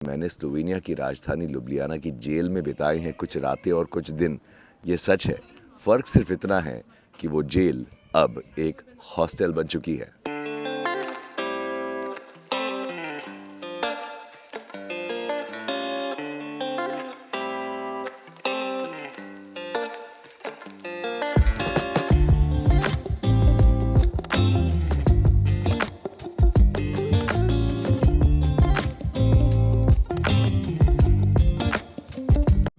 मैंने स्लोवेनिया की राजधानी लुब्लियाना की जेल में बिताए हैं कुछ रातें और कुछ दिन। ये सच है। फर्क सिर्फ इतना है कि वो जेल अब एक हॉस्टल बन चुकी है।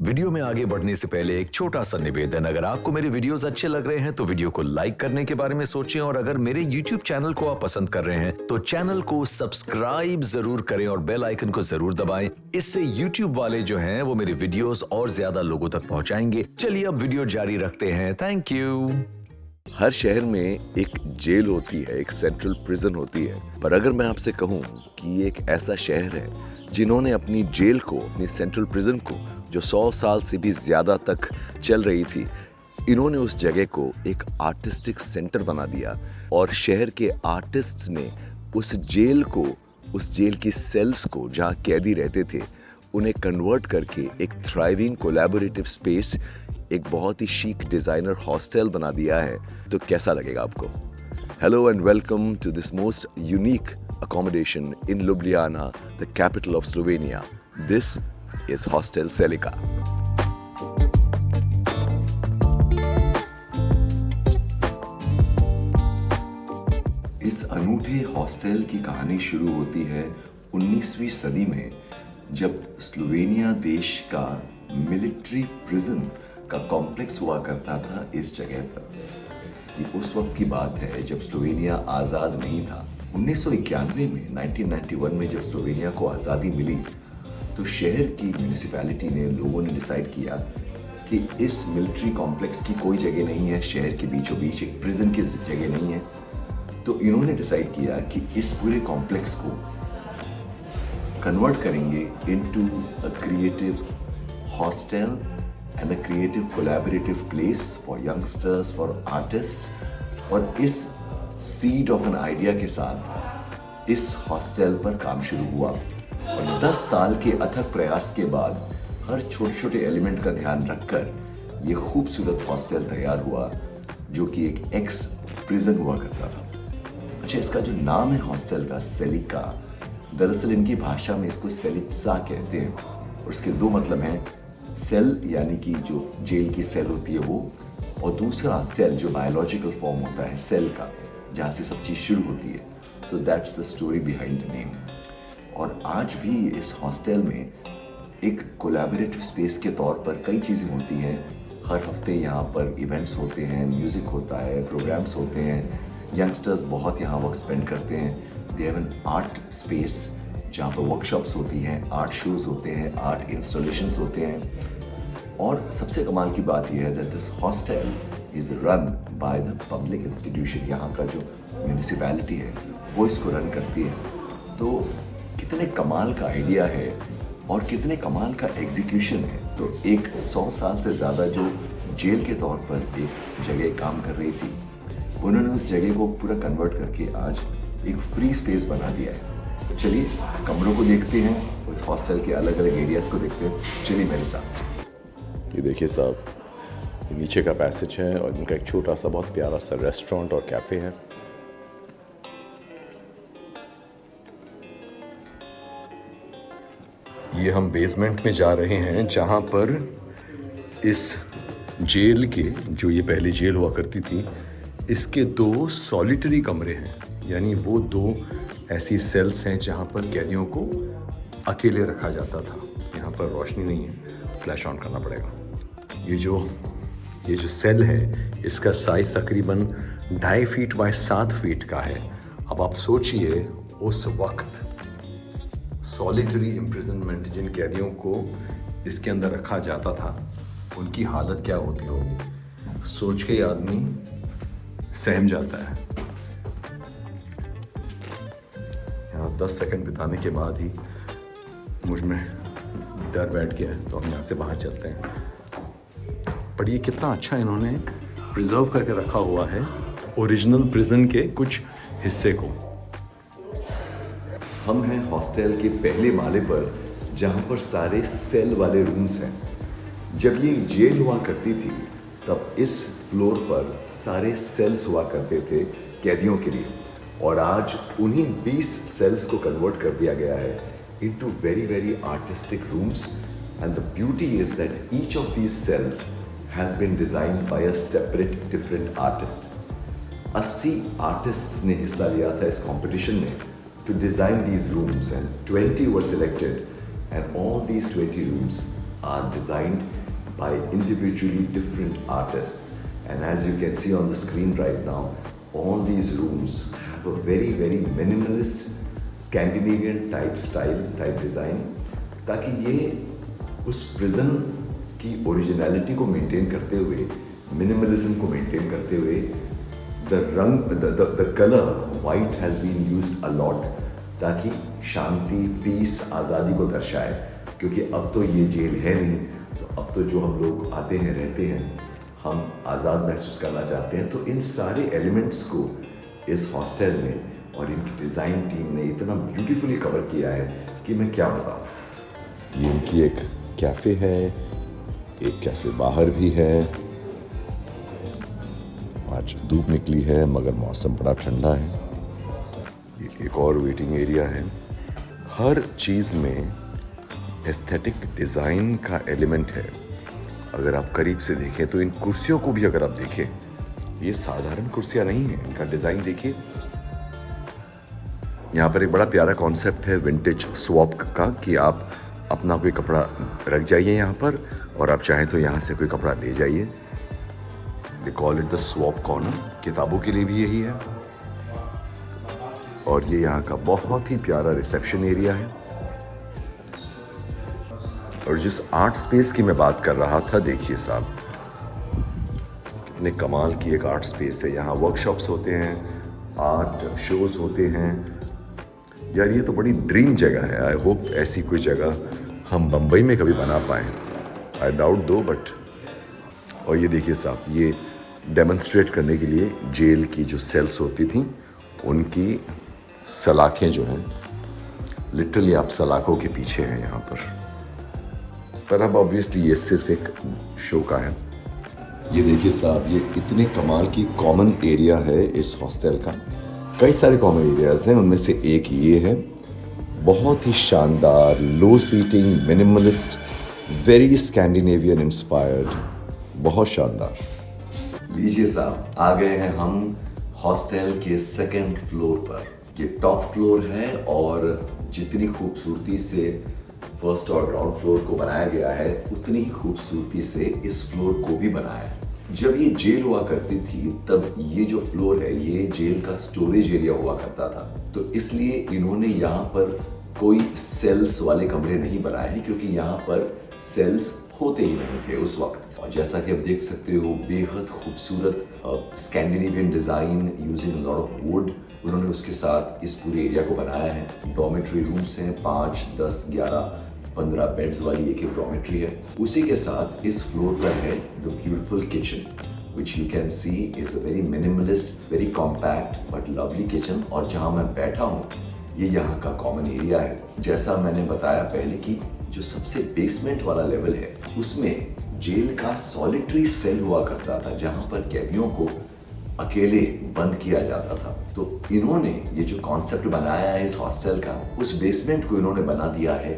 वीडियो में आगे बढ़ने से पहले एक छोटा सा निवेदन, अगर आपको मेरे वीडियोस अच्छे लग रहे हैं तो वीडियो को लाइक करने के बारे में सोचें, और अगर मेरे YouTube चैनल को आप पसंद कर रहे हैं तो चैनल को सब्सक्राइब जरूर करें और बेल आइकन को जरूर दबाएं। इससे YouTube वाले जो हैं वो मेरे वीडियोस और ज्यादा लोगों तक पहुंचाएंगे। चलिए अब वीडियो जारी रखते हैं। Thank you. हर शहर में एक जेल होती है, एक सेंट्रल प्रिजन होती है, पर अगर मैं आपसे कहूं कि ये एक ऐसा शहर है जिन्होंने अपनी जेल को, अपनी सेंट्रल प्रिजन को, जो 100 साल से भी ज्यादा तक चल रही थी, इन्होंने उस जगह को एक आर्टिस्टिक सेंटर बना दिया और शहर के आर्टिस्ट्स ने उस जेल को, उस जेल की सेल्स को जहां कैदी रहते थे, उन्हें कन्वर्ट करके एक थ्राइविंग कोलैबोरेटिव स्पेस, एक बहुत ही शीक डिजाइनर हॉस्टल बना दिया है। तो कैसा लगेगा आपको? Hello and welcome to this most unique accommodation in Ljubljana, the capital of Slovenia. This is Hostel Celica. इस अनूठे हॉस्टल की कहानी शुरू होती है 19वीं सदी में, जब स्लोवेनिया देश का मिलिट्री प्रिजन का कॉम्प्लेक्स हुआ करता था इस जगह पर। ये उस वक्त की बात है जब स्लोवेनिया आज़ाद नहीं था। 1991 में, 1991 में जब स्लोवेनिया को आज़ादी मिली तो शहर की म्यूनिसिपैलिटी ने, लोगों ने डिसाइड किया कि इस मिलिट्री कॉम्प्लेक्स की कोई जगह नहीं है, शहर के बीचों बीच एक प्रिजन की जगह नहीं है। तो इन्होंने डिसाइड किया कि इस पूरे कॉम्प्लेक्स को कन्वर्ट करेंगे into a creative hostel and a creative collaborative place for youngsters, for artists. और इस सीड ऑफ एन आइडिया के साथ इस हॉस्टल पर काम शुरू हुआ और 10 साल के अथक प्रयास के बाद हर छोटे छोटे एलिमेंट का ध्यान रखकर ये खूबसूरत हॉस्टल तैयार हुआ, जो कि एक एक्स प्रिजन हुआ करता था। अच्छा, इसका जो नाम है हॉस्टल का, सेलिका, दरअसल इनकी भाषा में इसको सेलित्सा कहते हैं और इसके दो मतलब हैं। सेल यानी कि जो जेल की सेल होती है वो, और दूसरा सेल जो बायोलॉजिकल फॉर्म होता है सेल का, जहाँ से सब चीज़ शुरू होती है। So that's the story behind the name. और आज भी इस हॉस्टल में एक कोलैबोरेटिव स्पेस के तौर पर कई चीज़ें होती हैं। हर हफ्ते यहाँ पर इवेंट्स होते हैं, म्यूज़िक होता है, प्रोग्राम्स होते हैं, यंगस्टर्स बहुत यहाँ वक्त स्पेंड करते हैं। They have an art space जहाँ पर वर्कशॉप्स होती हैं, आर्ट शोज़ होते हैं, आर्ट इंस्टॉलेशंस होते हैं। और सबसे कमाल की बात यह है that this hostel is run by the public institution. यहाँ का जो म्यूनिसिपैलिटी है वो इसको रन करती है। तो कितने कमाल का आइडिया है और कितने कमाल का एग्जीक्यूशन है। तो एक 100 साल से ज़्यादा जो जेल के तौर पर एक जगह काम कर रही थी, उन्होंने उस जगह को पूरा कन्वर्ट करके आज एक फ्री स्पेस बना दिया है। तो चलिए कमरों को देखते हैं, उस हॉस्टल के अलग अलग एरियाज़ को देखते हैं। चलिए मेरे साथ। ये देखिए साहब, ये नीचे का पैसेज है और इनका एक छोटा सा बहुत प्यारा सा रेस्टोरेंट और कैफ़े है। ये हम बेसमेंट में जा रहे हैं, जहाँ पर इस जेल के, जो ये पहली जेल हुआ करती थी, इसके 2 सॉलिटरी कमरे हैं। यानी वो 2 ऐसी सेल्स हैं जहाँ पर कैदियों को अकेले रखा जाता था। यहाँ पर रोशनी नहीं है, फ्लैश ऑन करना पड़ेगा। ये जो सेल है, इसका साइज़ तकरीबन 2.5 फीट बाय 7 फीट का है। अब आप सोचिए उस वक्त सॉलिटरी इम्प्रिजनमेंट, जिन कैदियों को इसके अंदर रखा जाता था, उनकी हालत क्या होती होगी, सोच के ही आदमी सहम जाता है। यहाँ 10 सेकंड बिताने के बाद ही मुझ में डर बैठ गया है, तो हम यहाँ से बाहर चलते हैं। पर ये कितना अच्छा इन्होंने प्रिजर्व करके रखा हुआ है ओरिजिनल प्रिजन के कुछ हिस्से को। हम हैं हॉस्टल के पहले माले पर, जहाँ पर सारे सेल वाले रूम्स हैं। जब ये जेल हुआ करती थी तब इस फ्लोर पर सारे सेल्स हुआ करते थे कैदियों के लिए, और आज उन्हीं 20 सेल्स को कन्वर्ट कर दिया गया है into very very artistic rooms, and the beauty is that each of these cells has been designed by a separate different artist. 80 artists ने हिस्सा लिया था इस competition में to design these rooms, and 20 were selected, and all these 20 rooms are designed by individually different artists. And as you can see on the screen right now, all these rooms have a very very minimalist Scandinavian type style type design, ताकि ये उस prison की originality को maintain करते हुए, minimalism को maintain करते हुए, the colour white has been used a lot, ताकि शांति, पीस, आज़ादी को दर्शाए। क्योंकि अब तो ये जेल है नहीं, तो अब तो जो हम लोग आते हैं रहते हैं, हम आज़ाद महसूस करना चाहते हैं। तो इन सारे एलिमेंट्स को इस हॉस्टल में और इनकी डिज़ाइन टीम ने इतना ब्यूटीफुली कवर किया है कि मैं क्या बताऊँ। ये इनकी एक कैफ़े है, एक कैफ़े बाहर भी है। आज धूप निकली है मगर मौसम बड़ा ठंडा है। ये एक और वेटिंग एरिया है। हर चीज़ में एस्थेटिक डिज़ाइन का एलिमेंट है। अगर आप करीब से देखें तो इन कुर्सियों को भी अगर आप देखें, ये साधारण कुर्सियाँ नहीं हैं, इनका डिज़ाइन देखिए। यहाँ पर एक बड़ा प्यारा कॉन्सेप्ट है विंटेज स्वैप का, कि आप अपना कोई कपड़ा रख जाइए यहाँ पर, और आप चाहें तो यहाँ से कोई कपड़ा ले जाइए। They call it the swap corner. किताबों के लिए भी यही है। और ये यहाँ का बहुत ही प्यारा रिसेप्शन एरिया है। और जिस आर्ट स्पेस की मैं बात कर रहा था, देखिए साहब कितने कमाल की एक आर्ट स्पेस है। यहाँ वर्कशॉप्स होते हैं, आर्ट शोज होते हैं। यार ये तो बड़ी ड्रीम जगह है। आई होप ऐसी कोई जगह हम बम्बई में कभी बना पाएँ। आई डाउट दो, बट और ये देखिए साहब, ये डेमोन्स्ट्रेट करने के लिए जेल की जो सेल्स होती थी उनकी सलाखें जो हैं, लिटरली आप सलाखों के पीछे हैं यहाँ पर अब ऑब्वियसली ये सिर्फ एक शो का है। ये देखिए साहब, ये इतने कमाल की कॉमन एरिया है इस हॉस्टल का। कई सारे कॉमन एरियाज हैं, उनमें से एक ये है। बहुत ही शानदार, low seating, minimalist, very Scandinavian inspired, बहुत शानदार। लीजिए साहब, आ गए हैं हम हॉस्टल के सेकंड फ्लोर पर। ये टॉप फ्लोर है, और जितनी खूबसूरती से फर्स्ट और ग्राउंड फ्लोर को बनाया गया है, उतनी ही खूबसूरती से इस फ्लोर को भी बनाया है। जब ये जेल हुआ करती थी तब ये जो फ्लोर है, ये जेल का स्टोरेज एरिया हुआ करता था। तो इसलिए इन्होंने यहाँ पर कोई सेल्स वाले कमरे नहीं बनाए हैं, क्योंकि यहाँ पर सेल्स होते ही नहीं थे उस वक्त। और जैसा कि आप देख सकते हो, बेहद खूबसूरत Scandinavian design using lot of would, उन्होंने उसके साथ इस पूरे एरिया को बनाया है। डॉर्मेट्री रूम्स हैं, 5, 10, 11, 15 बेड्स वाली एक डॉर्मेट्री है। उसी के साथ इस फ्लोर पर है the beautiful kitchen, which you can see is a very minimalist, very compact but lovely kitchen। और जहाँ मैं बैठा हूँ, ये यहाँ का कॉमन एरिया है। जैसा मैंने बताया पहले कि जो सबसे बेसमेंट वाला लेवल है, उसमें जेल का सॉलिटरी सेल हुआ करता था, जहाँ पर कैदियों को अकेले बंद किया जाता था। तो इन्होंने ये जो कॉन्सेप्ट बनाया है इस हॉस्टल का, उस बेसमेंट को इन्होंने बना दिया है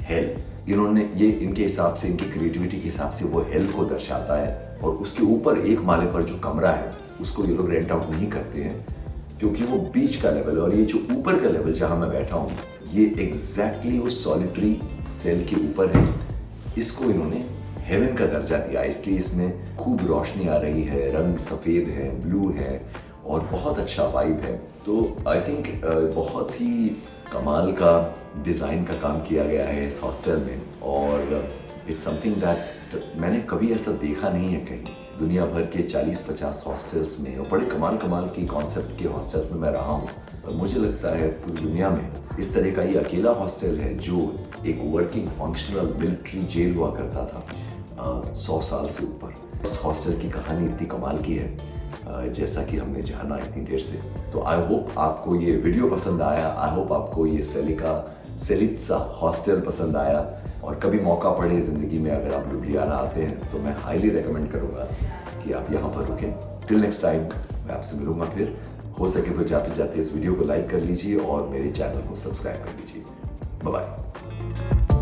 हेल। इन्होंने ये, इनके हिसाब से, इनकी क्रिएटिविटी के हिसाब से वो हेल को दर्शाता है। और उसके ऊपर एक माले पर जो कमरा है, उसको ये लोग रेंट आउट नहीं करते हैं, क्योंकि वो बीच का लेवल है। और ये जो ऊपर का लेवल जहाँ मैं बैठा हूँ, ये एग्जैक्टली वो सॉलिटरी सेल के ऊपर है। इसको इन्होंने हेवन का दर्जा दिया, इसलिए इसमें खूब रोशनी आ रही है, रंग सफ़ेद है, ब्लू है, और बहुत अच्छा वाइब है। तो आई थिंक बहुत ही कमाल का डिज़ाइन का काम किया गया है इस हॉस्टल में। और इट्स समथिंग दैट मैंने कभी ऐसा देखा नहीं है कहीं। दुनिया भर के 40-50 हॉस्टल्स में, और बड़े कमाल की कॉन्सेप्ट के हॉस्टल्स में मैं रहा हूँ, और मुझे लगता है पूरी दुनिया में इस तरह का ये अकेला हॉस्टल है जो एक वर्किंग फंक्शनल मिलिट्री जेल हुआ करता था 100 साल से ऊपर। इस हॉस्टल की कहानी इतनी कमाल की है, जैसा कि हमने जाना इतनी देर से। तो आई होप आपको ये वीडियो पसंद आया। आई होप आपको ये सेलिका सेलित्सा हॉस्टल पसंद आया और कभी मौका पड़े ज़िंदगी में अगर आप लुधियाना आते हैं तो मैं हाईली रेकमेंड करूँगा कि आप यहाँ पर रुकें। टिल नेक्स्ट टाइम मैं आपसे मिलूंगा फिर। हो सके तो जाते जाते इस वीडियो को लाइक कर लीजिए और मेरे चैनल को सब्सक्राइब कर लीजिए। Bye bye.